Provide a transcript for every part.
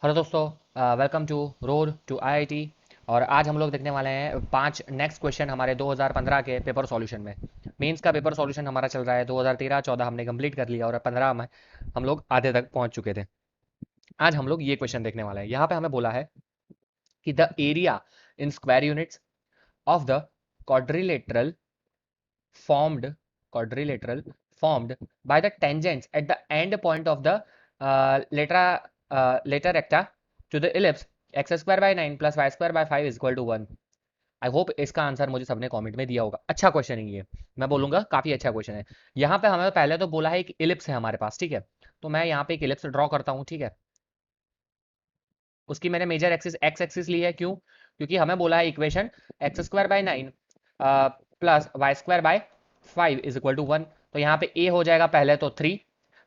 Hello दोस्तों, welcome to road to IIT. और आज हम लोग देखने वाले हैं 5 नेक्स्ट क्वेश्चन हमारे 2015 के पेपर सॉल्यूशन में। मेंस का पेपर सॉल्यूशन हमारा चल रहा है 2013-14 हमने कंप्लीट कर लिया और 15 में हम लोग आधे तक पहुंच चुके थे। आज हम लोग ये क्वेश्चन देखने वाले हैं। यहाँ पे हमें बोला है कि the area in square units of the quadrilateral formed quadrilateral formed by the tangents at the end point of the later recta to the ellipse x square by 9 plus y square by 5 is equal to 1। I hope इसका answer मुझे सबने comment में दिया होगा। अच्छा question है ये, मैं बोलूंगा काफी अच्छा क्वेश्चन है। यहाँ पे हमें पहले तो बोला है एक इलिप्स है हमारे पास, ठीक है। तो मैं यहाँ पे एक इलिप्स ड्रॉ करता हूँ, ठीक है। उसकी मैंने मेजर एक्सिस एक्स एक्सिस ली है, क्यों? क्योंकि हमें बोला है equation x square by 9 plus y square by 5 is equal to 1। तो यहाँ पे ए हो जाएगा पहले तो 3,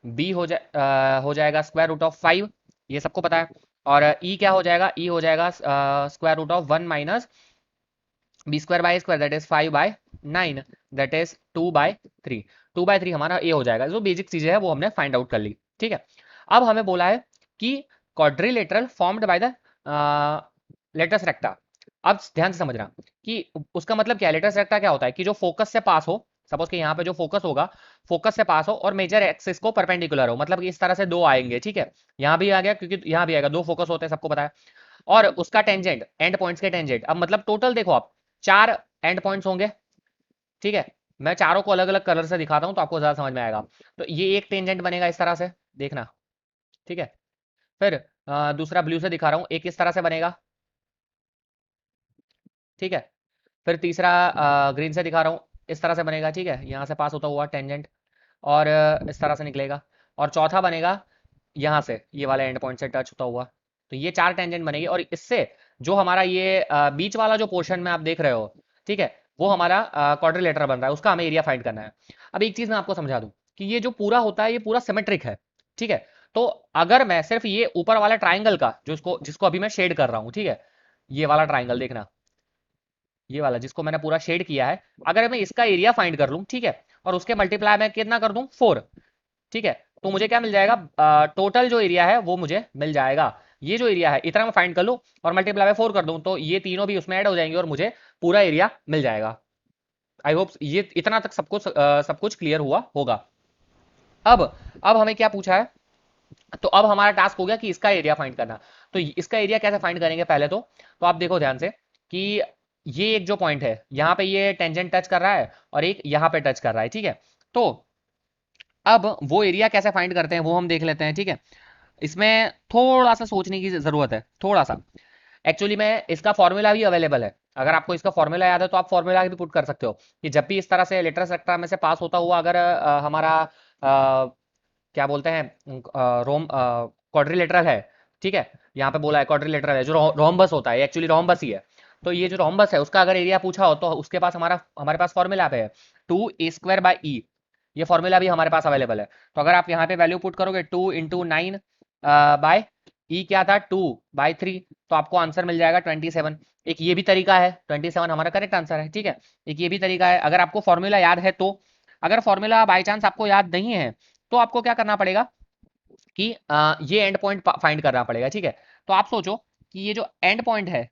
बी हो जाएगा स्क्वायर रूट ऑफ 5, ये सबको पता है। और ई क्या हो जाएगा? ई हो जाएगा square root of 1 minus b square by square that is 5 by 9 that is 2/3। 2/3 हमारा ए हो जाएगा। जो बेसिक चीजें है वो हमने फाइंड आउट कर ली, ठीक है। अब हमें बोला है कि quadrilateral formed by the latus recta. अब ध्यान से समझना कि उसका मतलब क्या है। लेटस रेक्टा क्या होता है कि जो फोकस से पास हो, सपोज कि यहाँ पे जो फोकस होगा, फोकस से पास हो और मेजर एक्सिस को परपेंडिकुलर हो, मतलब कि इस तरह से दो आएंगे, ठीक है। यहाँ भी आ गया क्योंकि यहाँ भी आएगा, दो फोकस होते हैं, सबको पता है। और उसका टेंजेंट, एंड पॉइंट्स के टेंजेंट, अब मतलब टोटल देखो आप 4 एंड पॉइंट्स होंगे, ठीक है। मैं चारों को अलग अलग कलर से दिखाता हूँ तो आपको ज्यादा समझ में आएगा। तो ये एक टेंजेंट बनेगा इस तरह से, देखना, ठीक है। फिर दूसरा ब्लू से दिखा रहा हूँ, एक इस तरह से बनेगा, ठीक है। फिर तीसरा ग्रीन से दिखा रहा हूँ, इस तरह से बनेगा, ठीक है। यहाँ से पास होता हुआ टेंजेंट और इस तरह से निकलेगा। और चौथा बनेगा यहाँ से, ये वाले एंड पॉइंट से टच होता हुआ। तो ये 4 टेंजेंट बनेगी और इससे जो हमारा ये बीच वाला जो पोर्शन में आप देख रहे हो, ठीक है, वो हमारा क्वाड्रिलेटरल बन रहा है, उसका हमें एरिया फाइंड करना है। अब एक चीज मैं आपको समझा दूं कि ये जो पूरा होता है ये पूरा सिमेट्रिक है, ठीक है। तो अगर मैं सिर्फ ये ऊपर वाला ट्राइंगल का जो इसको जिसको अभी मैं शेड कर रहा हूँ, ठीक है, ये वाला ट्राइंगल देखना, ये वाला जिसको मैंने पूरा शेड किया है, अगर मैं इसका एरिया फाइंड कर लूँ, ठीक है, और उसके मल्टीप्लाई में कितना कर दूं 4, ठीक है, तो मुझे क्या मिल जाएगा? टोटल जो एरिया है वो मुझे मिल जाएगा। ये जो एरिया है इतना मैं फाइंड कर लूँ और मल्टीप्लाई बाय 4 कर दूं तो ये तीनों भी उसमें ऐड हो जाएंगे और मुझे पूरा एरिया मिल जाएगा। आई होप ये इतना तक सब कुछ क्लियर हुआ होगा। अब हमें क्या पूछा है? तो अब हमारा टास्क हो गया कि इसका एरिया फाइंड करना। तो इसका एरिया कैसे फाइंड करेंगे पहले तो आप देखो ध्यान से कि ये एक जो पॉइंट है यहाँ पे ये टेंजेंट टच कर रहा है और एक यहाँ पे टच कर रहा है, ठीक है। तो अब वो एरिया कैसे फाइंड करते हैं वो हम देख लेते हैं, ठीक है। इसमें थोड़ा सा सोचने की जरूरत है, थोड़ा सा। एक्चुअली में इसका फॉर्मूला भी अवेलेबल है। अगर आपको इसका फॉर्मूला याद है तो आप फॉर्मूला भी पुट कर सकते हो कि जब भी इस तरह से लेटरल सेक्टर में से पास होता हुआ अगर हमारा क्या बोलते हैं रोम क्वाड्रिलेटरल है, ठीक है। यहाँ पे बोला है क्वाड्रिलेटरल है, जो रोम्बस होता है एक्चुअली रोम्बस ही है। तो ये जो रोम्बस है उसका अगर एरिया पूछा हो तो उसके पास हमारे पास फॉर्मूला पे है 2a² बाई ई। ये फॉर्मूला भी हमारे पास अवेलेबल है। तो अगर आप यहाँ पे वैल्यू पुट करोगे 2 × 9 बाय ई क्या था 2/3, तो आपको आंसर मिल जाएगा 27। एक ये भी तरीका है, 27 हमारा करेक्ट आंसर है, ठीक है। एक ये भी तरीका है अगर आपको फॉर्मूला याद है तो। अगर फॉर्मूला बाई चांस आपको याद नहीं है तो आपको क्या करना पड़ेगा कि ये एंड पॉइंट फाइंड करना पड़ेगा, ठीक है। तो आप सोचो कि ये जो एंड पॉइंट है,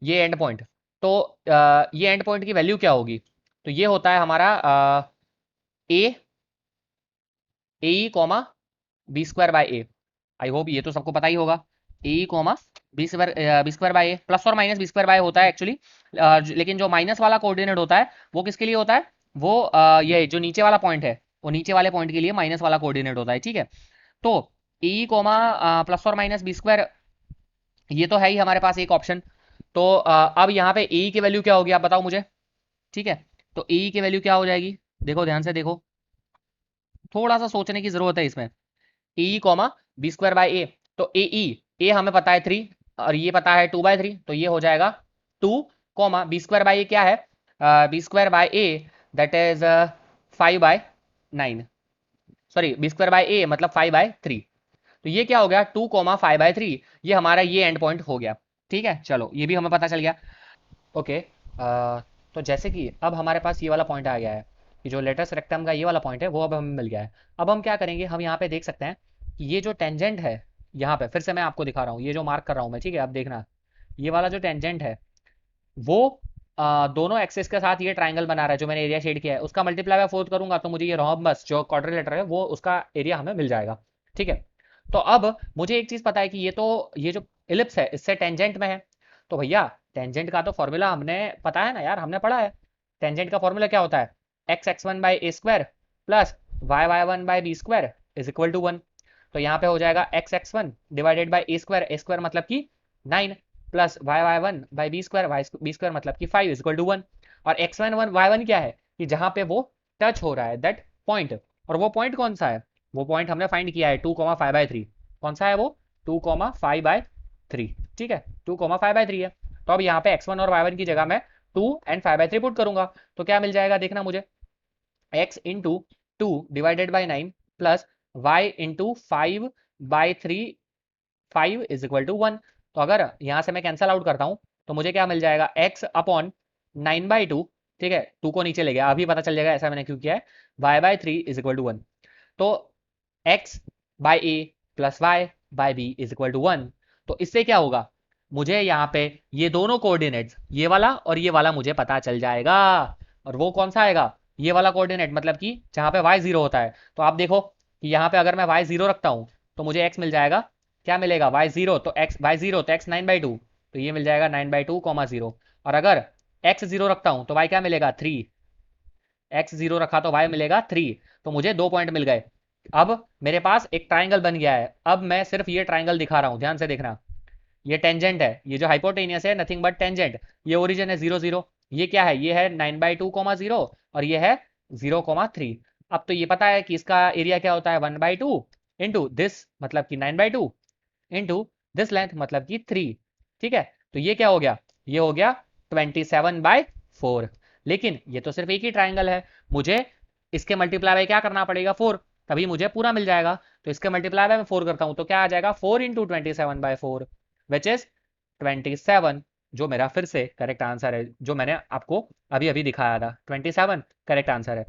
ये एंड पॉइंट, तो ये एंड पॉइंट की वैल्यू क्या होगी? तो ये होता है हमारा a a comma b² by a. I hope ये तो सबको पता ही होगा। A comma b square by a, plus और माइनस b² बाई होता है एक्चुअली। लेकिन जो माइनस वाला कोऑर्डिनेट होता है वो किसके लिए होता है? वो ये जो नीचे वाला पॉइंट है, वो नीचे वाले पॉइंट के लिए माइनस वाला कोऑर्डिनेट होता है, ठीक है। तो ई कॉमा प्लस और माइनस b², ये तो है ही हमारे पास एक ऑप्शन। तो अब यहाँ पे ए की वैल्यू क्या होगी आप बताओ मुझे, ठीक है। तो ए की वैल्यू क्या हो जाएगी? देखो ध्यान से देखो, थोड़ा सा सोचने की जरूरत है इसमें। ई कॉमा b² बाई ए, तो ए हमें पता है 3 और ये पता है 2/3, तो ये हो जाएगा 2 कॉमा b²बाई ए क्या है? b²बाई ए दैट इज 5/9, सॉरी b²बाई ए मतलब 5/3। तो ये क्या हो गया 2 5/3, ये हमारा ये एंड पॉइंट हो गया, ठीक है। चलो ये भी हमें पता चल गया। ओके, तो जैसे कि अब हमारे पास ये वाला पॉइंट आ गया है कि जो लेटस रेक्टम का ये वाला पॉइंट है वो अब हमें मिल गया है। अब हम क्या करेंगे, हम यहाँ पे देख सकते हैं कि ये जो टेंजेंट है, यहाँ पे फिर से मैं आपको दिखा रहा हूँ, ये जो मार्क कर रहा हूँ मैं, ठीक है, अब देखना, ये वाला जो टेंजेंट है वो दोनों एक्सिस के साथ ये ट्राइंगल बना रहा है जो मैंने एरिया शेड किया है, उसका मल्टीप्लाई बाय 4 करूंगा तो मुझे ये रोम्बस जो क्वाड्रिलेटरल है वो उसका एरिया हमें मिल जाएगा। ठीक है, तो अब मुझे एक चीज पता है कि ये जो इलिप्स है इससे टेंजेंट में है, तो भैया टेंजेंट का तो फॉर्मूला हमने पता है ना यार, हमने पढ़ा है। टेंजेंट का फॉर्मूला क्या होता है, x x one by a square plus y y one by b square is equal to 1। तो यहाँ पे हो जाएगा x x one divided by a square मतलब कि 9 plus y y one by b square, y b square मतलब कि 5 is equal to 1। और x one one y one क्या है कि जहाँ पे वो टच हो रहा है दैट पॉइंट, और वो पॉइंट कौन सा है, वो पॉइंट हमने फाइंड किया है 2,5/3। कौन सा है वो, 2,5/3। ठीक है, 2,5/3 है। तो अब यहाँ पे x1 और y1 की जगह मैं 2 एंड 5/3 पुट करूंगा, तो क्या मिल जाएगा देखना मुझे, x इंटू 2 डिवाइडेड बाई 9 प्लस y into 5/3, 5 is equal to 1। तो अगर यहाँ से मैं कैंसल आउट करता हूँ तो मुझे क्या मिल जाएगा, x अपॉन 9/2। ठीक है, 2 को नीचे ले गया, अभी पता चल जाएगा ऐसा मैंने क्यों किया है, y/3 इज इक्वल टू 1। तो x by a plus y by b is equal to 1। तो इससे क्या होगा, मुझे यहाँ पे ये दोनों कोऑर्डिनेट्स, ये वाला और ये वाला मुझे पता चल जाएगा। और वो कौन सा आएगा, ये वाला कोऑर्डिनेट मतलब कि जहाँ पे y 0 होता है। तो आप देखो कि यहाँ पे अगर मैं y 0 रखता हूँ तो मुझे x मिल जाएगा, क्या मिलेगा, y 0 तो x y 0 तो x 9/2, तो ये मिल जाएगा 9/2 0। और अगर x 0 रखता हूँ तो y क्या मिलेगा 3, x 0 रखा तो y मिलेगा 3। तो मुझे 2 पॉइंट मिल गए। अब मेरे पास एक ट्राइंगल बन गया है, अब मैं सिर्फ ये ट्राइंगल दिखा रहा हूँ, ध्यान से देखना। ये टेंजेंट है, ये जो हाइपोटेनियस है नथिंग बट टेंजेंट, ये ओरिजिन है 0 0, ये क्या है, ये है 9/2 0 और ये है 0,3। अब तो ये पता है कि इसका एरिया क्या होता है, 1/2 इंटू दिस मतलब कि 9/2 इंटू दिस लेंथ मतलब कि 3। ठीक है, तो ये क्या हो गया, ये हो गया 27/4। लेकिन ये तो सिर्फ एक ही ट्राइंगल है, मुझे इसके मल्टीप्लाई बाय क्या करना पड़ेगा, 4, तभी मुझे पूरा मिल जाएगा। तो इसके मल्टीप्लाई बाय मैं 4 करता हूँ तो क्या आ जाएगा, 4 इंटू 27/4 विच इज 27, जो मेरा फिर से करेक्ट आंसर है, जो मैंने आपको अभी अभी दिखाया था, 27 करेक्ट आंसर है।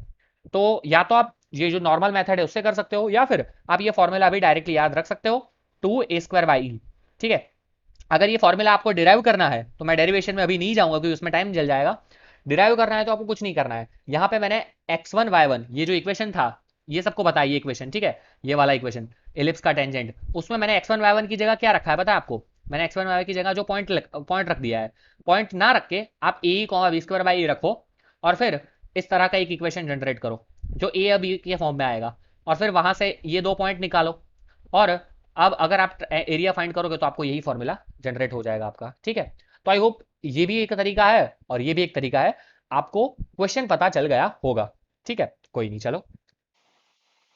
तो या तो आप ये जो नॉर्मल मेथड है उससे कर सकते हो, या फिर आप ये फॉर्मूला अभी डायरेक्टली याद रख सकते हो, 2a² ई। ठीक है, अगर ये फॉर्मूला आपको डिराइव करना है तो मैं डेरिवेशन में अभी नहीं जाऊंगा क्योंकि उसमें टाइम जल जाएगा। डिराइव करना है तो आपको कुछ नहीं करना है, यहाँ पे मैंने x1 y1 ये जो इक्वेशन था, ये सबको बताइए इक्वेशन, ठीक है, ये वाला इक्वेशन एलिप्स का टेंजेंट, उसमें मैंने x1 y1 की जगह क्या रखा है पता है आपको, मैंने x1 y1 की जगह जो पॉइंट रख दिया है, पॉइंट ना रख के आप ए बी स्क्वायर बाई ए रखो, और फिर इस तरह का एक इक्वेशन जनरेट करो जो ए या बी के फॉर्म में आएगा, और फिर वहां से ये दो पॉइंट निकालो, और अब अगर आप एरिया फाइंड करोगे तो आपको यही फॉर्मूला जनरेट हो जाएगा आपका। ठीक है, तो आई होप ये भी एक तरीका है और ये भी एक तरीका है, आपको क्वेश्चन पता चल गया होगा। ठीक है, कोई नहीं, चलो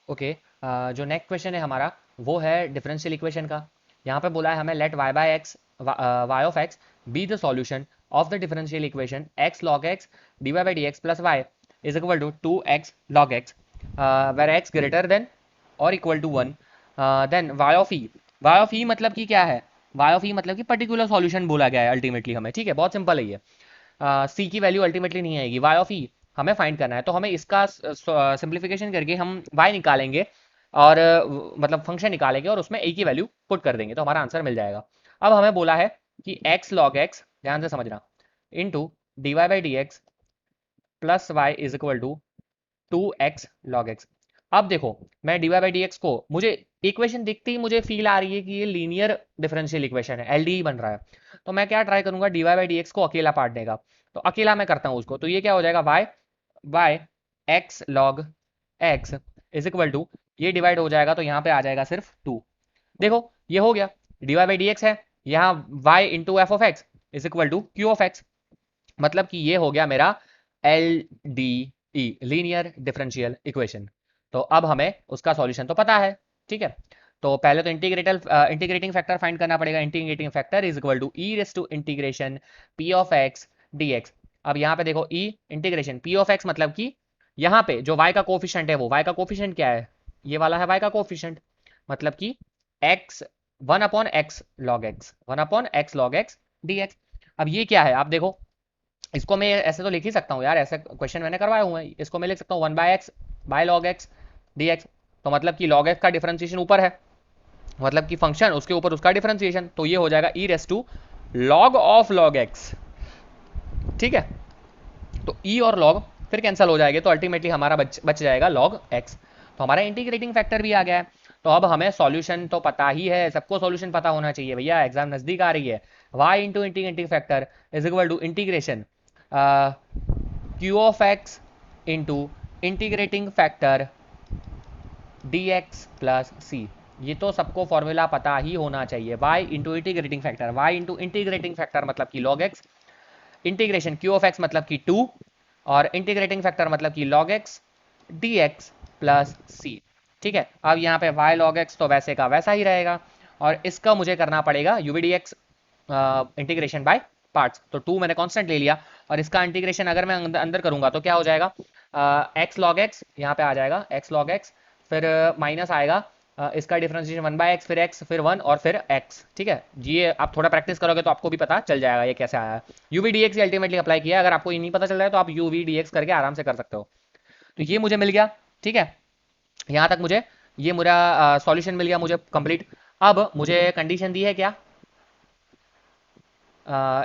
ओके। जो नेक्स्ट क्वेश्चन है हमारा वो है डिफरेंशियल इक्वेशन का। यहाँ पे बोला है हमें let y by x y of x be the solution of the differential equation x log x dy by dx plus y is equal to 2x log x where x greater than और equal to 1। Then y of e मतलब कि क्या है, y of e मतलब कि particular solution बोला गया है अल्टीमेटली हमें। ठीक है, बहुत सिंपल है ये, सी की वैल्यू अल्टीमेटली नहीं आएगी, y ऑफ ई हमें फाइंड करना है, तो हमें इसका सिंप्लीफिकेशन करके हम y निकालेंगे और मतलब फंक्शन निकालेंगे और उसमें a की वैल्यू पुट कर देंगे तो हमारा आंसर मिल जाएगा। अब हमें बोला है कि x log x, ध्यान से समझना, into d y by d x plus y is equal to 2x log x। अब देखो मैं dy by dx को, मुझे इक्वेशन दिखते ही मुझे फील आ रही है कि ये लीनियर डिफरेंशियल इक्वेशन है, एलडीई बन रहा है, तो मैं क्या ट्राई करूंगा dy by dx को अकेला पार्टने का, तो अकेला मैं करता हूं उसको, तो ये क्या हो जाएगा y by x log x is equal to, ये डिवाइड हो जाएगा तो यहाँ पे आ जाएगा सिर्फ 2। देखो ये हो गया, dy by dx है, यहाँ y into f of x is equal to q of x, मतलब कि ये हो गया मेरा L D E, linear differential equation. तो अब हमें उसका सॉल्यूशन तो पता है। ठीक है, तो पहले तो इंटीग्रेटिंग फैक्टर फाइंड करना पड़ेगा, integrating factor is equal to e raise to integration P of x d x. अब यहाँ पे देखो e integration P of x मतलब कि यहाँ पे जो y का कोफिशिएंट है, वो y का कोफिशिएंट क्या है, ये वाला है y का कोफिशिएंट, मतलब कि x 1/x log x D x. अब ये क्या है आप देखो, इसको मैं ऐसे तो लिख ही सकता हूँ यार, ऐसे क्वेश्चन मैंने करवाए हुए हैं, इसको मैं लिख सकता हूँ 1/x bye log x dx, तो मतलब कि log x का डिफरेंशिएशन ऊपर है मतलब कि फंक्शन उसके ऊपर उसका डिफरेंशिएशन, तो ये हो जाएगा e raise to log of log x. ठीक है, तो ई और लॉग फिर कैंसिल हो जाएंगे, तो अल्टीमेटली हमारा बच जाएगा लॉग एक्स। तो हमारा इंटीग्रेटिंग फैक्टर भी आ गया है। तो अब हमें सॉल्यूशन तो पता ही है, सबको सॉल्यूशन पता होना चाहिए भैया, एग्जाम नजदीक आ रही है। y into integrating factor is equal to integration q of x into integrating factor dx plus c. ये तो सबको फॉर्मूला पता ही होना चाहिए, y into integrating factor, y into integrating factor मतलब कि log x, integration q of x मतलब कि 2, और इंटीग्रेटिंग फैक्टर मतलब कि log x dx प्लस सी। ठीक है, अब यहाँ पे y log x तो वैसे का वैसा ही रहेगा, और इसका मुझे करना पड़ेगा uvdx इंटीग्रेशन बाय पार्ट्स। तो 2 मैंने कांस्टेंट ले लिया, और इसका इंटीग्रेशन अगर मैं अंदर करूंगा तो क्या हो जाएगा, x log x यहाँ पे आ जाएगा, x log x, फिर माइनस आएगा इसका डिफरेंशिएशन 1/x, फिर x, फिर 1 और फिर x। ठीक है, ये आप थोड़ा प्रैक्टिस करोगे तो आपको भी पता चल जाएगा ये कैसे आया है। uvdx अल्टीमेटली अप्लाई किया, अगर आपको ये नहीं पता चल रहा है तो आप uvdx करके आराम से कर सकते हो। तो ये मुझे मिल गया। ठीक है, यहाँ तक मुझे ये मेरा सॉल्यूशन मिल गया मुझे कंप्लीट। अब मुझे कंडीशन दी है क्या,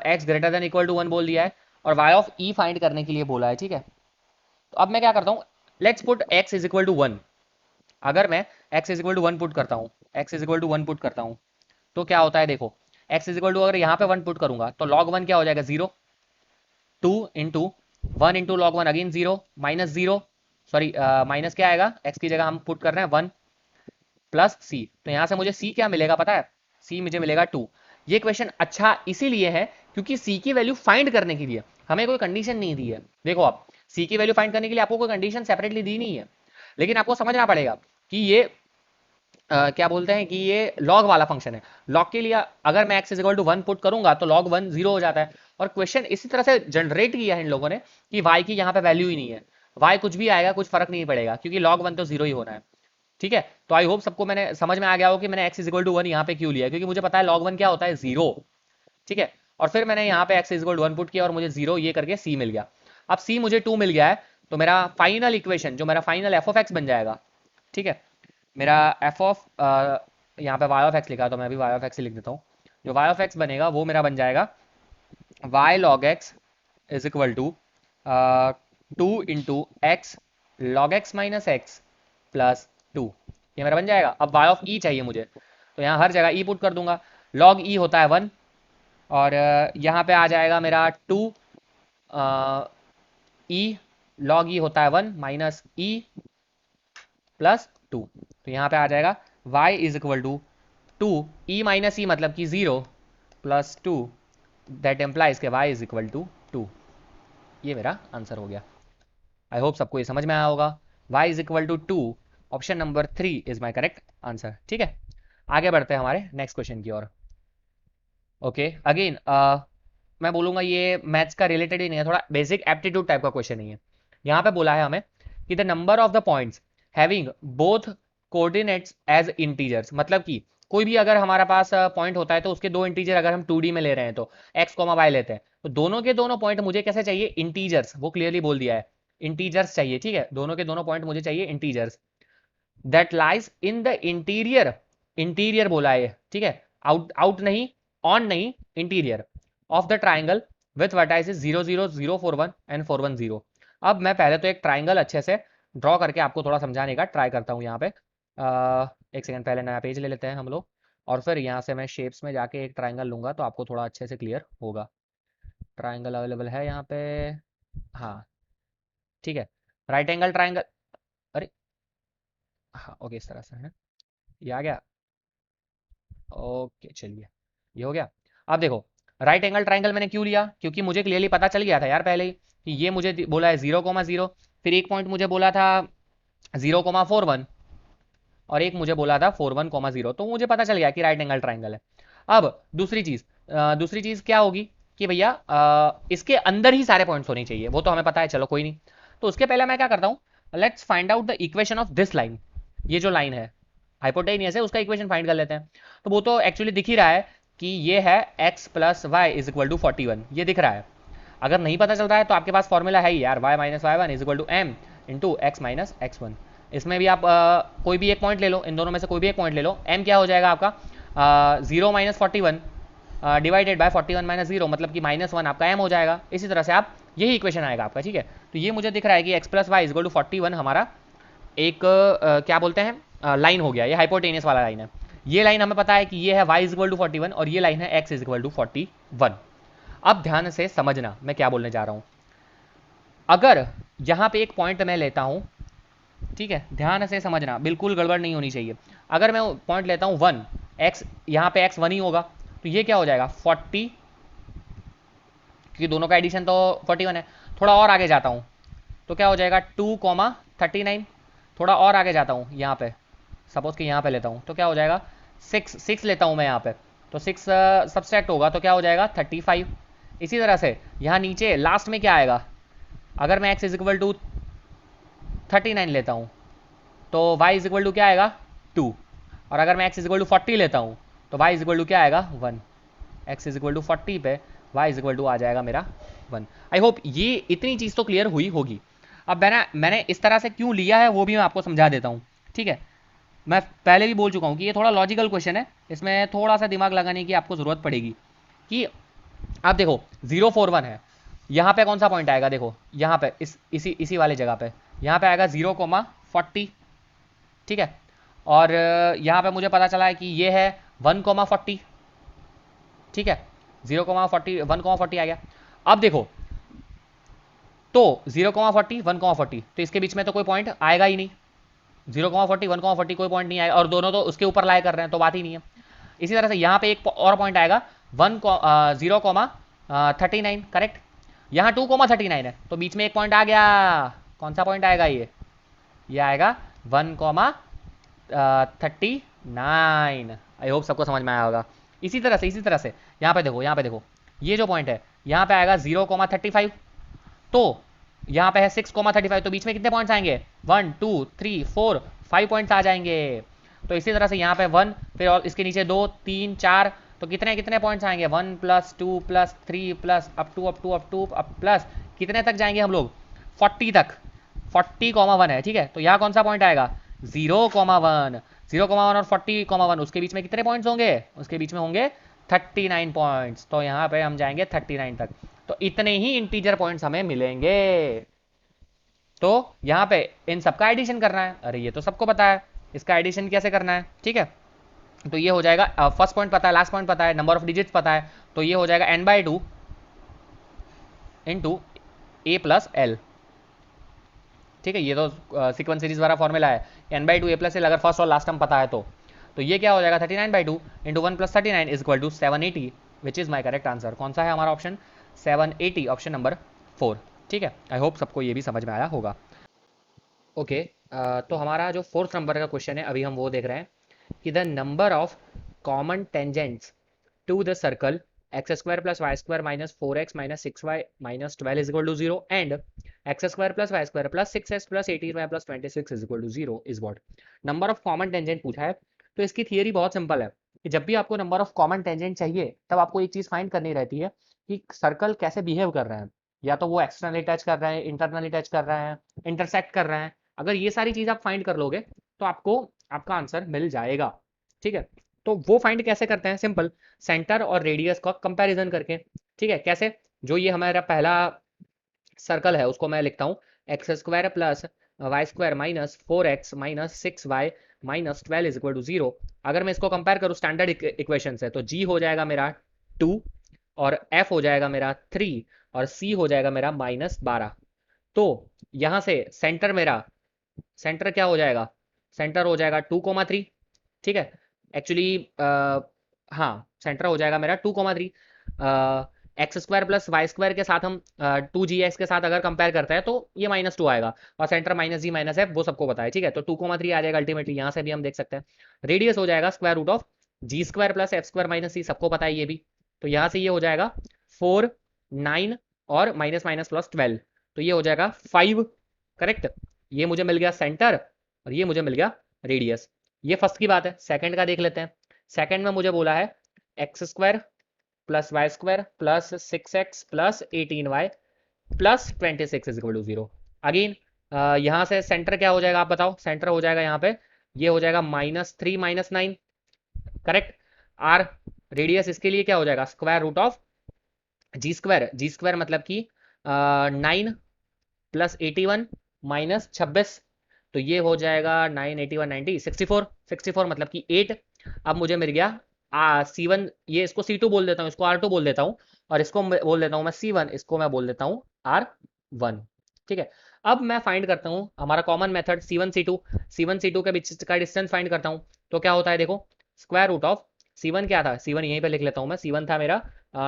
x greater than equal to 1 बोल दिया है, और y ऑफ e फाइंड करने के लिए बोला है। ठीक है, तो अब मैं क्या करता हूँ, let's put x is equal to 1। अगर मैं x is equal to 1 put करता हूँ, x is equal to 1 put करता हूँ, तो क्या होता है देखो, x इज इक्वल टू अगर यहाँ पे 1 पुट करूंगा तो log 1 क्या हो जाएगा 0, 2 into 1 into log 1 again 0, minus 0, sorry minus क्या आएगा, x की जगह हम पुट कर रहे हैं 1 प्लस सी। तो यहाँ से मुझे c क्या मिलेगा पता है, c मुझे मिलेगा 2। ये क्वेश्चन अच्छा इसीलिए है क्योंकि c की वैल्यू फाइंड करने के लिए हमें कोई कंडीशन नहीं दी है। देखो आप, c की वैल्यू फाइंड करने के लिए आपको कोई कंडीशन सेपरेटली दी नहीं है, लेकिन आपको समझना पड़ेगा कि ये क्या बोलते हैं कि ये लॉग वाला फंक्शन है। लॉग के लिए अगर मैं x इज इक्वल टू 1 पुट करूंगा तो log 1 0 हो जाता है, और क्वेश्चन इसी तरह से जनरेट किया है इन लोगों ने कि y की यहाँ पे वैल्यू ही नहीं है, y कुछ भी आएगा कुछ फर्क नहीं पड़ेगा क्योंकि log 1 तो 0 ही होना है। ठीक है, तो आई होप सबको मैंने समझ में आ गया हो कि मैंने x इज इक्वल टू 1 यहाँ पे क्यों लिया, क्योंकि मुझे पता है log 1 क्या होता है 0। ठीक है, और फिर मैंने यहाँ पे x इज इक्वल टू 1 पुट किया और मुझे 0 ये करके c मिल गया। अब c मुझे 2 मिल गया है, तो मेरा फाइनल इक्वेशन जो मेरा फाइनल एफ ऑफ एक्स बन जाएगा। ठीक है, मेरा एफ ऑफ यहाँ पे y ऑफ एक्स लिखा तो मैं अभी y ऑफ एक्स लिख देता हूँ। जो y ऑफ एक्स बनेगा वो मेरा बन जाएगा y log x is equal to 2 into x log x minus x plus 2। ये मेरा बन जाएगा। अब y ऑफ e चाहिए मुझे, तो यहाँ हर जगह e पुट कर दूंगा। log e होता है 1, और यहाँ पे आ जाएगा मेरा 2 e log e होता है 1 माइनस e प्लस 2। तो यहाँ पे आ जाएगा y is equal to 2 e minus e मतलब कि 0 प्लस 2, दैट एम्प्लाइज के y इज इक्वल टू 2। ये मेरा आंसर हो गया। आई होप सबको ये समझ में आया होगा। y is equal to 2, option number 3 is my correct answer. ठीक है, आगे बढ़ते हैं हमारे नेक्स्ट क्वेश्चन की ओर। ओके, अगेन मैं बोलूंगा ये मैथ्स का रिलेटेड ही नहीं है, थोड़ा बेसिक एप्टीट्यूड टाइप का क्वेश्चन नहीं है। यहाँ पे बोला है हमें कि the number of the points having both coordinates as integers, मतलब कि कोई भी अगर हमारा पास पॉइंट होता है तो उसके दो इंटीजर अगर हम 2D में ले रहे हैं तो x, y लेते हैं, तो दोनों के दोनों पॉइंट मुझे कैसे चाहिए, इंटीजर्स। वो क्लियरली बोल दिया है इंटीजर्स चाहिए। ठीक है, दोनों के दोनों पॉइंट मुझे चाहिए integers that lies in the interior, interior बोला है। ठीक है, आउट आउट नहीं, ऑन नहीं, interior of the triangle with vertices 0 0 0 4 1 and 4 1 0। अब मैं पहले तो एक ट्राइंगल अच्छे से ड्रॉ करके आपको थोड़ा समझाने का ट्राई करता हूँ। यहाँ पे एक सेकंड, पहले नया पेज ले लेते हैं हम लोग, और फिर यहाँ से मैं शेप्स में जाके एक ट्राइंगल लूंगा तो आपको थोड़ा अच्छे से क्लियर होगा। ट्राइंगल अवेलेबल है यहाँ पे, हाँ ठीक है, राइट एंगल ट्राइंगल, अरे हाँ ओके इस तरह से है, ये आ गया। ओके चलिए, ये हो गया। अब देखो, राइट एंगल ट्राइंगल मैंने क्यों लिया, क्योंकि मुझे क्लियरली पता चल गया था यार पहले ही कि ये मुझे बोला है 0,0, फिर एक पॉइंट मुझे बोला था 0,41, और एक मुझे बोला था 41,0, तो मुझे पता चल गया कि राइट एंगल ट्राइंगल है। अब दूसरी चीज क्या होगी कि भैया इसके अंदर ही सारे पॉइंट्स होने चाहिए, वो तो हमें पता है, चलो कोई नहीं। तो उसके पहले मैं क्या करता हूँ, let's find out the equation of this line. ये जो लाइन है हाइपोटेनियस है, उसका इक्वेशन फाइंड कर लेते हैं। तो वो तो एक्चुअली दिख ही रहा है कि ये है x plus y is equal to 41, ये दिख रहा है। अगर नहीं पता चल रहा है तो आपके पास फॉर्मूला है ही यार, y minus y one is equal to m into x minus x one. इसमें भी आप कोई भी एक पॉइंट ले लो, इन दोनों में से कोई भी एक पॉइंट ले लो। m क्या हो जाएगा आपका, 0 माइनस 41 डिवाइडेड बाय 41 माइनस 0, मतलब कि -1 आपका m हो जाएगा। इसी तरह से आप, यही इक्वेशन आएगा आपका, ठीक है। तो ये मुझे दिख रहा है कि x plus y is equal to 41 हमारा एक क्या बोलते हैं लाइन हो गया, ये हाइपोटेनियस वाला लाइन है। ये लाइन हमें पता है कि ये है y इजगल टू 41 और ये लाइन है x इजगल टू 41। अब ध्यान से समझना मैं क्या बोलने जा रहा हूं। अगर यहां पे एक पॉइंट मैं लेता हूं, ठीक है, ध्यान से समझना, बिल्कुल गड़बड़ नहीं होनी चाहिए। अगर मैं पॉइंट लेता हूं 1, x यहां पे x 1 ही होगा, तो ये क्या हो जाएगा 40, क्योंकि दोनों का एडिशन तो 41 है। थोड़ा और आगे जाता हूं तो क्या हो जाएगा 2,39। थोड़ा और आगे जाता हूँ यहाँ पे, सपोज कि यहाँ पे लेता हूँ तो क्या हो जाएगा 6 लेता हूँ मैं यहाँ पे, तो 6 सब्सट्रैक्ट होगा तो क्या हो जाएगा 35। इसी तरह से यहाँ नीचे लास्ट में क्या आएगा, अगर मैं x इज इक्वल टू 39 लेता हूँ तो y इज इक्वल टू क्या आएगा 2, और अगर मैं x इज इक्वल टू 40 लेता हूँ तो y इज इक्वल टू क्या आएगा 1। x इज इक्वल टू 40 पे y इज इक्वल टू आ जाएगा मेरा 1। आई होप ये इतनी चीज़ तो क्लियर हुई होगी। अब मैंने इस तरह से क्यों लिया है वो भी मैं आपको समझा देता हूँ, ठीक है। मैं पहले भी बोल चुका हूँ कि ये थोड़ा लॉजिकल क्वेश्चन है, इसमें थोड़ा सा दिमाग लगाने की आपको ज़रूरत पड़ेगी। कि आप देखो 041 है, यहाँ पे कौन सा पॉइंट आएगा, देखो यहाँ पे इसी वाले जगह पे यहाँ पे आएगा 0,40, ठीक है। और यहाँ पे मुझे पता चला है कि ये है 1,40, ठीक है। 0,40 1,40 आ गया। अब देखो तो 0,40 1,40, तो इसके बीच में तो कोई पॉइंट आएगा ही नहीं, 0,40 1,40 कोई पॉइंट नहीं आएगा, और दोनों तो उसके ऊपर लाई कर रहे हैं तो बात ही नहीं है। इसी तरह से यहाँ पे एक और पॉइंट आएगा 0,39, करेक्ट। यहाँ 2,39 है तो बीच में एक पॉइंट आ गया, कौन सा पॉइंट आएगा ये आएगा 1,39। आई होप सबको समझ में आया होगा। इसी तरह से यहाँ पे देखो, ये जो पॉइंट है यहाँ पे आएगा 0,35, तो यहाँ पे है 6,35, तो बीच में कितने पॉइंट्स आएंगे 1 2 3 4 5 पॉइंट्स आ जाएंगे। तो इसी तरह से यहाँ पे 1, फिर और इसके नीचे 2 3 4, तो कितने कितने पॉइंट्स आएंगे 1 plus 2 plus 3 plus up to up plus कितने तक जाएंगे हम लोग 40 तक, 40,1 है, ठीक है। तो यहाँ कौन सा पॉइंट आएगा 0,1, 0,1 और 40,1, उसके बीच में कितने पॉइंट्स होंगे, उसके बीच में होंगे 39 पॉइंट्स। तो यहाँ पे हम जाएंगे 39 तक, तो इतने ही इंटीजर पॉइंट्स हमें मिलेंगे। तो यहाँ पे इन सबका एडिशन करना है, अरे ये तो सबको पता है इसका एडिशन कैसे करना है, ठीक है। तो ये हो जाएगा, फर्स्ट पॉइंट पता है, लास्ट पॉइंट पता है, नंबर ऑफ डिजिट्स पता है, तो ये हो जाएगा n/2 into a plus L, ठीक है। ये तो सीक्वेंस सीरीज वाला फॉर्मूला है, n/2 a प्लस एल, अगर फर्स्ट और लास्ट टर्म पता है तो ये क्या हो जाएगा 39/2 into 1 plus 39 is equal to 780, which is my correct answer. कौन सा है हमारा ऑप्शन 780, ऑप्शन नंबर 4, ठीक है। आई होप सबको ये भी समझ में आया होगा। ओके तो हमारा जो फोर्थ नंबर का क्वेश्चन है अभी हम वो देख रहे हैं कि the number of common tangents to the circle x square plus y square minus 4x minus 6y minus 12 is equal to 0 and x square plus y square plus 6s plus 18y plus 26 is equal to 0 is what. Number of common tangent पूछा है, तो इसकी theory बहुत simple है कि जब भी आपको नंबर ऑफ कॉमन टेंजेंट चाहिए तब आपको एक चीज़ फाइंड करनी रहती है कि सर्कल कैसे बिहेव कर रहे हैं, या तो वो एक्सटर्नली टच कर रहे हैं, इंटरनली टच कर रहे हैं, इंटरसेक्ट कर रहे हैं। अगर ये सारी चीज़ आप फाइंड कर लोगे तो आपको आपका आंसर मिल जाएगा, ठीक है। तो वो फाइंड कैसे करते हैं, सिंपल, सेंटर और रेडियस का कंपैरिजन करके, ठीक है। कैसे, जो ये हमारा पहला सर्कल है उसको मैं लिखता हूँ x square plus y square minus 4x minus 6y minus 12 is equal to 0। अगर मैं इसको कंपेयर करूँ स्टैंडर्ड इक्वेशन से तो g हो जाएगा मेरा 2 और f हो जाएगा मेरा 3 और c हो जाएगा मेरा -12। तो यहाँ से सेंटर क्या हो जाएगा, सेंटर हो जाएगा 2,3, ठीक है। एक्चुअली हाँ सेंटर हो जाएगा मेरा 2,3। X square plus y square के साथ हम 2gx के साथ अगर कंपेयर करते हैं तो ये -2 आएगा, और सेंटर -g -f वो सबको पता है, ठीक है। तो 2,3 आ जाएगा अल्टीमेटली, यहाँ से भी हम देख सकते हैं। रेडियस हो जाएगा square root of g square plus f square minus c, सबको पता है ये भी। तो यहाँ से ये हो जाएगा 4 9 और माइनस माइनस प्लस 12, तो ये हो जाएगा 5, करेक्ट। ये मुझे मिल गया सेंटर और ये मुझे मिल गया रेडियस। ये फर्स्ट की बात है। सेकंड का देख लेते हैं। सेकंड में मुझे बोला है x square plus y square plus 6x plus 18y plus 26 is equal to 0। Again यहाँ से सेंटर क्या हो जाएगा आप बताओ, सेंटर हो जाएगा यहाँ पे, ये हो जाएगा -3 -9, करेक्ट। आर रेडियस इसके लिए क्या हो जाएगा, square root of g square मतलब कि 9 प्लस 81 माइनस 26, तो ये हो जाएगा 9 81 90 64 मतलब कि 8। अब मुझे मिल गया C1, ये इसको C2 बोल देता हूँ, इसको R2 बोल देता हूँ, और इसको बोल देता हूँ मैं C1, इसको मैं बोल देता हूँ R1। ठीक है, अब मैं फाइंड करता हूँ हमारा कॉमन मेथड C1 C2 के बीच का डिस्टेंस फाइंड करता हूँ। तो क्या होता है देखो, स्क्वायर रूट ऑफ C1 क्या था, C1 यहीं पे लिख लेता हूँ मैं, C1 था मेरा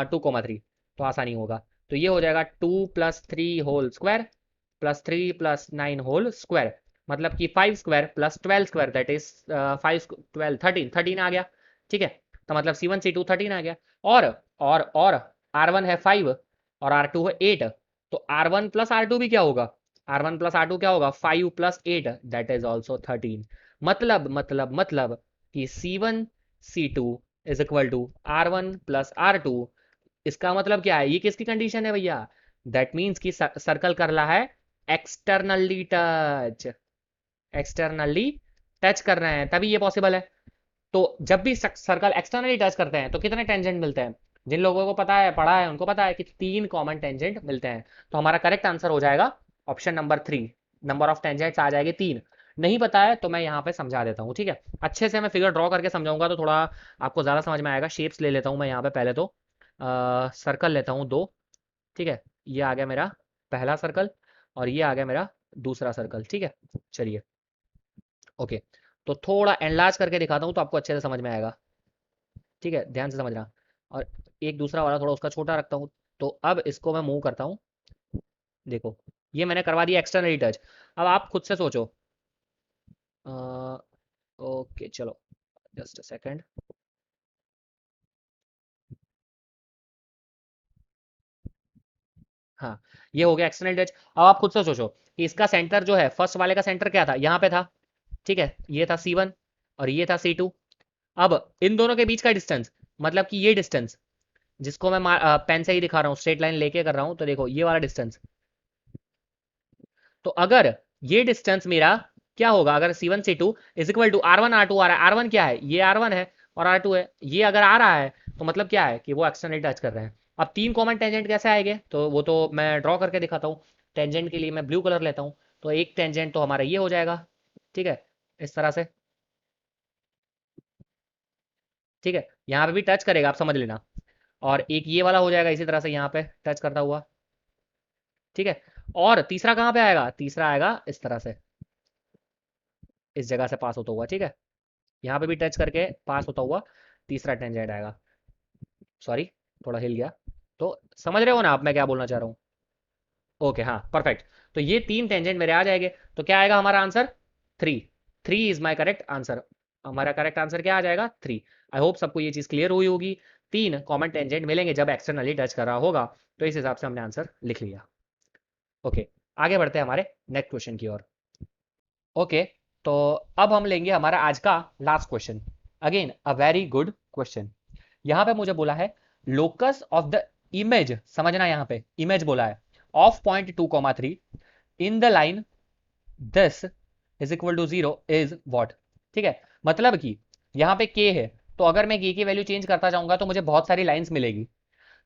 2,3, तो आसानी होगा। तो ये हो जाएगा 2 + 3 whole square plus 3 + 9 whole square, मतलब कि 5 square plus 12 square, that is 5 12 13 आ गया। ठीक है, तो मतलब C1 C2 13 आ गया। और R1 है 5 और R2 है 8, तो R1 + R2 भी क्या होगा, R1 + R2 क्या होगा, 5 + 8 दैट इज ऑल्सो 13। मतलब कि C1 C2 is equal to R1 + R2। इसका मतलब क्या है, ये किसकी कंडीशन है भैया, दैट मीन्स कि सर्कल कर रहा है एक्सटर्नली टच, एक्सटर्नली टच कर रहे हैं तभी ये पॉसिबल है। तो जब भी सर्कल एक्सटर्नली टच करते हैं तो कितने टेंजेंट मिलते हैं, जिन लोगों को पता है, पढ़ा है, उनको पता है कि 3 कॉमन टेंजेंट मिलते हैं। तो हमारा करेक्ट आंसर हो जाएगा option number 3, number of tangents आ जाएगी 3। नहीं पता है तो मैं यहाँ पे समझा देता हूँ, ठीक है, अच्छे से मैं फिगर ड्रॉ करके समझाऊंगा तो थोड़ा आपको ज़्यादा समझ में आएगा। शेप्स ले लेता हूँ मैं यहाँ पे, पहले तो सर्कल लेता हूँ 2, ठीक है, ये आ गया मेरा पहला सर्कल और ये आ गया मेरा दूसरा सर्कल। ठीक है, चलिए ओके, तो थोड़ा एनलार्ज करके दिखाता हूँ तो आपको अच्छे से समझ में आएगा। ठीक है, ध्यान से समझना। और एक दूसरा वाला थोड़ा उसका छोटा रखता हूँ। तो अब इसको मैं मूव करता हूँ, देखो ये मैंने करवा दिया एक्सटर्नली टच। अब आप खुद से सोचो, ओके चलो, जस्ट अ सेकेंड। हाँ, ये हो गया एक्सटर्नल टच। अब आप खुद से सोचो कि इसका सेंटर जो है, फर्स्ट वाले का सेंटर क्या था, यहाँ पे था। ठीक है, ये था C1 और ये था C2। अब इन दोनों के बीच का डिस्टेंस, मतलब कि ये डिस्टेंस जिसको मैं पेन से ही दिखा रहा हूँ, स्ट्रेट लाइन लेके कर रहा हूँ, तो देखो ये वाला डिस्टेंस। तो अगर ये डिस्टेंस मेरा क्या होगा, अगर C1 C2 is equal to R1 R2 आ रहा है, R1 क्या है, ये R1 है और R2 है, ये अगर आ रहा है तो मतलब क्या है कि वो एक्सटर्नली टच कर रहे हैं। अब 3 कॉमन टेंजेंट कैसे आएंगे, तो वो तो मैं ड्रॉ करके दिखाता हूँ। टेंजेंट के लिए मैं ब्लू कलर लेता हूँ, तो एक टेंजेंट तो हमारा ये हो जाएगा। ठीक है, इस तरह से। ठीक है, यहाँ पे भी टच करेगा, आप समझ लेना। और एक ये वाला हो जाएगा इसी तरह से यहाँ पे टच करता हुआ। ठीक है, और तीसरा कहाँ पे आएगा, तीसरा आएगा इस तरह से, इस जगह से पास होता हुआ। ठीक है, यहाँ पे भी टच करके पास होता हुआ तीसरा टेंजेंट आएगा। सॉरी, थोड़ा हिल गया। तो समझ रहे हो ना आप मैं क्या बोलना चाह रहा हूँ। ओके, हाँ परफेक्ट। तो ये 3 टेंजेंट मेरे आ जाएंगे, तो क्या आएगा हमारा answer, 3। 3 is my correct answer. हमारा करेक्ट आंसर क्या आ जाएगा, 3। आई होप सबको ये चीज़ क्लियर हुई होगी। 3 कॉमन टेंजेंट मिलेंगे जब एक्सटर्नली टच कर रहा होगा, तो इस हिसाब से हमने आंसर लिख लिया। ओके, आगे बढ़ते हैं हमारे नेक्स्ट क्वेश्चन की ओर। ओके, तो अब हम लेंगे हमारा आज का last question. Again a very good question. यहाँ पे मुझे बोला है लोकस ऑफ द इमेज, समझना यहाँ पे इमेज बोला है, of point 2,3 in the line this is equal to 0 is what. ठीक है, मतलब कि यहाँ पे के है, तो अगर मैं के की वैल्यू चेंज करता जाऊंगा तो मुझे बहुत सारी लाइंस मिलेगी।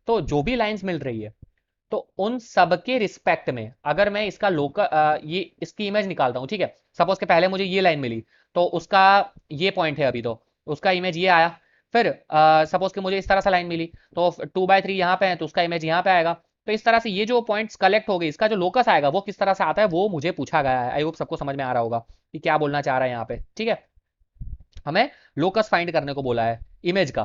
तो जो भी लाइंस मिल रही है, तो उन सब के रिस्पेक्ट में अगर मैं इसका लोकल ये इसकी इमेज निकालता हूँ, ठीक है, सपोज के पहले मुझे ये लाइन मिली, तो उसका ये पॉइंट है अभी, तो उसका इमेज ये आया। फिर सपोज के मुझे इस तरह से लाइन मिली, तो 2/3 यहाँ पे है, तो उसका इमेज यहाँ पे आएगा। तो इस तरह से ये जो पॉइंट्स कलेक्ट हो गए, इसका जो लोकस आएगा वो किस तरह से आता है वो मुझे पूछा गया है। आई होप सबको समझ में आ रहा होगा कि क्या बोलना चाह रहा है यहाँ पे। ठीक है, हमें लोकस फाइंड करने को बोला है इमेज का।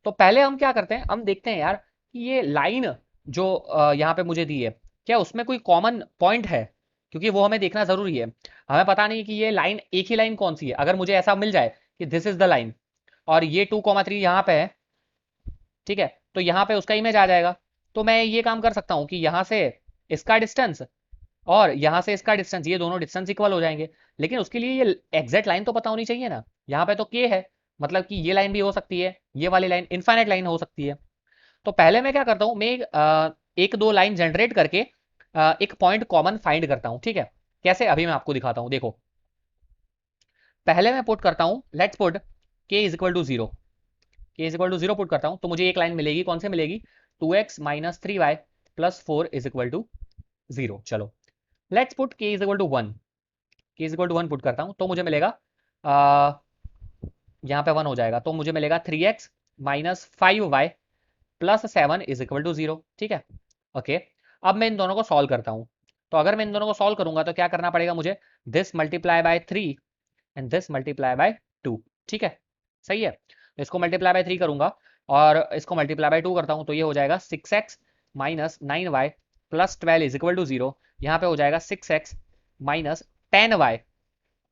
तो पहले हम क्या करते हैं, हम देखते हैं यार कि ये लाइन जो यहाँ पे मुझे दी है, क्या उसमें कोई कॉमन पॉइंट है, क्योंकि वो हमें देखना जरूरी है। हमें पता नहीं कि ये लाइन एक ही लाइन कौन सी है। अगर मुझे ऐसा मिल जाए कि दिस इज द लाइन और ये 2,3 यहाँ पे है, ठीक है, तो यहाँ पे उसका इमेज आ जाएगा। तो मैं ये काम कर सकता हूँ कि यहाँ से इसका डिस्टेंस और यहाँ से इसका डिस्टेंस, ये दोनों डिस्टेंस इक्वल हो जाएंगे। लेकिन उसके लिए ये एग्जैक्ट लाइन तो पता होनी चाहिए ना। यहाँ पे तो के है, मतलब कि ये लाइन भी हो सकती है, ये वाली लाइन इनफाइनाइट लाइन हो सकती है। तो पहले मैं क्या करता हूँ, मैं एक दो लाइन जनरेट करके एक पॉइंट कॉमन फाइंड करता हूँ। ठीक है, कैसे अभी मैं आपको दिखाता हूं। देखो पहले मैं पुट करता हूं, let's put k is equal to zero, k is equal to zero put करता हूं तो मुझे एक लाइन मिलेगी, कौन से मिलेगी, 2x minus 3y plus 4 is equal to zero. चलो let's put k is equal to one, k is equal to one put करता हूं तो मुझे मिलेगा यहाँ पे वन हो जाएगा तो मुझे मिलेगा 3x minus 5y plus 7 is equal to zero. ठीक है ओके। अब मैं इन दोनों को सॉल्व करता हूँ, तो अगर मैं इन दोनों को सॉल्व करूंगा तो क्या करना पड़ेगा मुझे, this multiply by 3 and this multiply by 2। ठीक है सही है, तो इसको मल्टीप्लाई बाय 3 करूंगा और इसको मल्टीप्लाई बाय 2 करता हूं तो ये हो जाएगा 6x minus 9y plus 12 is equal to zero. यहाँ पे हो जाएगा 6x minus 10y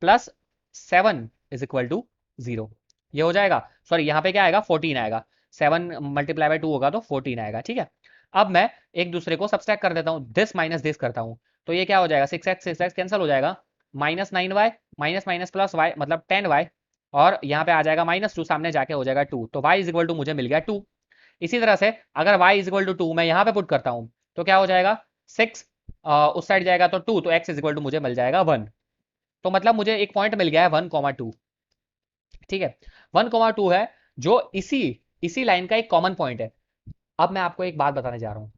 plus 7 is equal to zero. ये हो जाएगा, सॉरी यहाँ पे क्या आएगा 14 आएगा, 7 मल्टीप्लाई बाय 2 होगा तो 14 आएगा। ठीक है अब मैं एक दूसरे को सब्सट्रैक्ट कर देता हूँ, दिस माइनस दिस करता हूँ तो ये क्या हो जाएगा 6x कैंसिल हो जाएगा, minus 9y minus minus plus y मतलब 10y और यहाँ पे आ जाएगा माइनस 2, सामने जाके हो जाएगा 2, तो y इज इक्वल टू मुझे मिल गया 2। इसी तरह से अगर y इज इक्वल टू 2 मैं यहाँ पे पुट करता हूँ तो क्या हो जाएगा 6 उस साइड जाएगा तो 2, तो x इज इक्वल टू मुझे मिल जाएगा 1। तो मतलब मुझे एक पॉइंट मिल गया है 1,2। ठीक है 1,2 है जो इसी इसी लाइन का एक कॉमन पॉइंट है। अब मैं आपको एक बात बताने जा रहा हूं,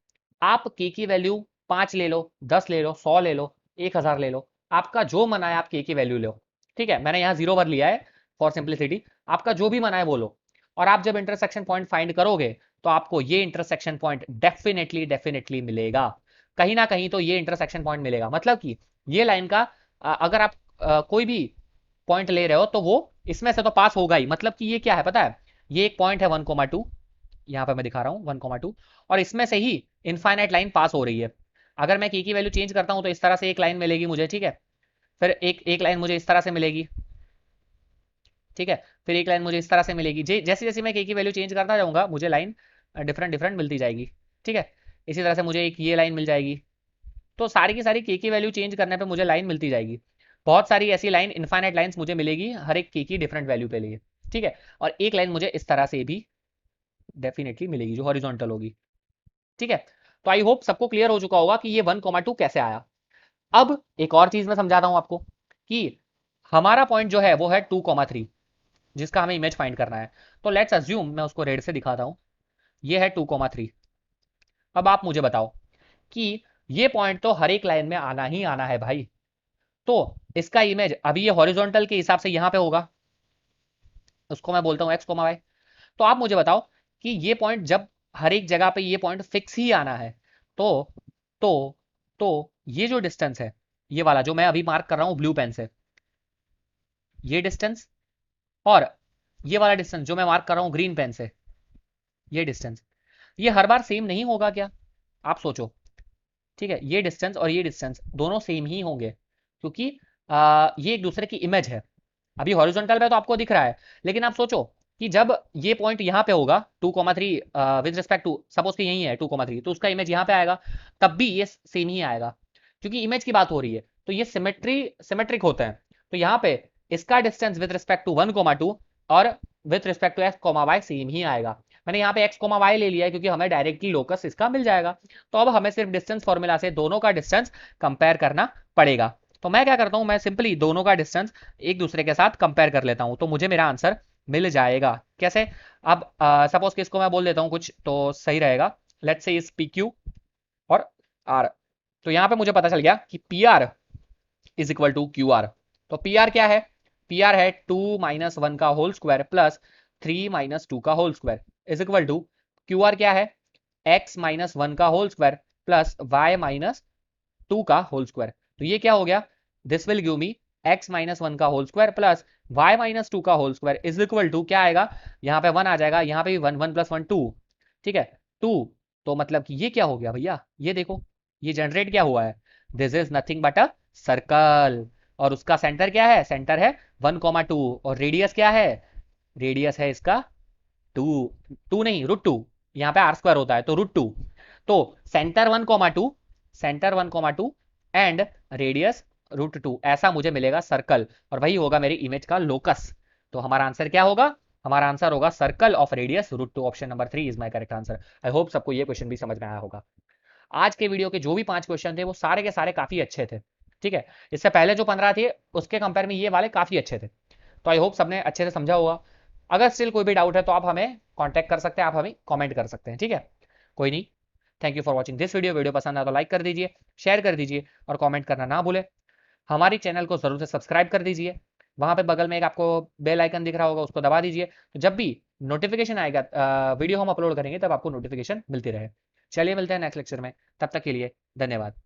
आप k की वैल्यू 5 ले लो, 10 ले लो, 100 ले लो, 1000 ले लो, आपका जो मना है आप k की वैल्यू लो। ठीक है मैंने यहाँ 0 भर लिया है फॉर सिंप्लिसिटी, आपका जो भी मना है वो लो। और आप जब इंटरसेक्शन पॉइंट फाइंड करोगे तो आपको ये इंटरसेक्शन पॉइंट डेफिनेटली डेफिनेटली मिलेगा, कहीं ना कहीं तो ये इंटरसेक्शन पॉइंट मिलेगा। मतलब कि ये लाइन का अगर आप कोई भी पॉइंट ले रहे हो तो वो इसमें से तो पास होगा ही। मतलब कि ये क्या है पता है, ये एक पॉइंट है 1,2, यहाँ पे मैं दिखा रहा हूँ 1,2 और इसमें से ही इनफाइनाइट लाइन पास हो रही है। अगर मैं की वैल्यू चेंज करता हूँ तो इस तरह से एक लाइन मिलेगी मुझे। ठीक है फिर एक लाइन मुझे इस तरह से मिलेगी। ठीक है फिर एक लाइन मुझे इस तरह से मिलेगी, जैसे जैसे मैं की वैल्यू चेंज करता जाऊंगा मुझे लाइन डिफरेंट डिफरेंट मिलती जाएगी। ठीक है इसी तरह से मुझे एक ये लाइन मिल जाएगी, तो सारी की सारी की वैल्यू चेंज करने पे मुझे लाइन मिलती जाएगी। बहुत सारी ऐसी लाइन इनफाइनाइट लाइंस मुझे मिलेगी हर एक की डिफरेंट वैल्यू पे लिए। ठीक है और एक लाइन मुझे इस तरह से भी डेफिनेटली मिलेगी जो हॉरिजॉन्टल होगी। ठीक है तो आई होप सबको क्लियर हो चुका होगा कि ये 1,2 कैसे आया। अब एक और चीज मैं समझाता हूं आपको कि हमारा पॉइंट जो है वो है 2,3 जिसका हमें इमेज फाइंड करना है। तो लेट्स अज्यूम मैं उसको रेड से दिखाता हूं, ये है 2,3। अब आप मुझे बताओ कि ये पॉइंट तो हर एक लाइन में आना ही आना है भाई, तो इसका इमेज अभी ये हॉरिजॉन्टल के हिसाब से यहां पे होगा, उसको मैं बोलता हूं एक्स कोमा वाई। तो आप मुझे बताओ कि ये पॉइंट जब हर एक जगह पे ये पॉइंट फिक्स ही आना है तो तो तो ये जो डिस्टेंस है, ये वाला जो मैं अभी मार्क कर रहा हूं ब्लू पेन से, ये डिस्टेंस और ये वाला डिस्टेंस जो मैं मार्क कर रहा हूं ग्रीन पेन से, ये डिस्टेंस, ये हर बार सेम नहीं होगा क्या, आप सोचो। ठीक है ये डिस्टेंस और ये डिस्टेंस दोनों सेम ही होंगे क्योंकि ये एक दूसरे की इमेज है। अभी हॉरिजॉन्टल पे तो आपको दिख रहा है, लेकिन आप सोचो कि जब ये पॉइंट यहाँ पे होगा 2,3 विद रिस्पेक्ट टू सपोज कि यही है 2,3, तो उसका इमेज यहाँ पे आएगा तब भी ये सेम ही आएगा क्योंकि इमेज की बात हो रही है। तो ये सिमेट्रिक होते हैं। तो यहाँ पे इसका डिस्टेंस विद रिस्पेक्ट टू 1,2 और with respect to x comma y same ही आएगा। मैंने यहाँ पे एक्स कोमा वाई ले लिया है क्योंकि हमें डायरेक्टली लोकस इसका मिल जाएगा। तो अब हमें सिर्फ डिस्टेंस फॉर्मूला से दोनों का डिस्टेंस कंपेयर करना पड़ेगा। तो मैं क्या करता हूँ, मैं सिंपली दोनों का डिस्टेंस एक दूसरे के साथ कंपेयर कर लेता हूँ तो मुझे मेरा आंसर मिल जाएगा। कैसे, अब सपोज कि इसको मैं बोल देता हूँ कुछ तो सही रहेगा, लेट्स से इस पी क्यू और आर। तो यहाँ पे मुझे पता चल गया कि P R is equal to Q R. तो पी आर क्या है, पी आर है 2 माइनस 1 का होल स्क्वायर प्लस 3 माइनस 2 का whole square is equal to Q R क्या है, x माइनस 1 का whole square plus y minus 2 का होल स्क्वायर। तो ये क्या हो गया, this will give me x minus 1 का whole square plus y minus 2 का whole square is equal to क्या आएगा, यहाँ पे 1 आ जाएगा, यहाँ पे भी 1, 1 प्लस 1 2। ठीक है 2, तो मतलब कि ये क्या हो गया भैया, ये देखो ये जनरेट क्या हुआ है, this is nothing but a circle और उसका सेंटर क्या है, सेंटर है 1,2 और रेडियस क्या है, रेडियस है इसका 2, 2 नहीं √2, यहाँ पे आर स्क्वायर होता है तो √2। तो सेंटर 1,2, सेंटर 1,2 एंड रेडियस √2, ऐसा मुझे मिलेगा सर्कल और वही होगा मेरी इमेज का लोकस। तो हमारा आंसर क्या होगा, हमारा आंसर होगा circle of radius √2। Option number 3 is my correct answer. I hope सबको ये क्वेश्चन भी समझ में आया होगा। आज के वीडियो के जो भी 5 क्वेश्चन थे वो सारे के सारे काफी अच्छे थे। ठीक है। इससे पहले जो 15 थे उसके कंपेयर में ये वाले काफी अच्छे थे। तो आई होप सबने अच्छे से समझा होगा। अगर स्टिल कोई भी डाउट है तो आप हमें कांटेक्ट कर सकते हैं, आप हमें कमेंट कर सकते हैं, ठीक है। कोई नहीं। Thank you for watching this video. Video पसंद आया तो लाइक कर दीजिए, शेयर कर दीजिए और कमेंट करना ना भूलें। हमारी चैनल को जरूर से सब्सक्राइब कर दीजिए। वहां पे बगल में एक आपको बेल आइकन दिख रहा होगा, उसको दबा दीजिए, तो जब भी नोटिफिकेशन आएगा वीडियो हम अपलोड करेंगे तब आपको नोटिफिकेशन मिलती रहे। चलिए मिलते हैं नेक्स्ट लेक्चर में, तब तक के लिए धन्यवाद।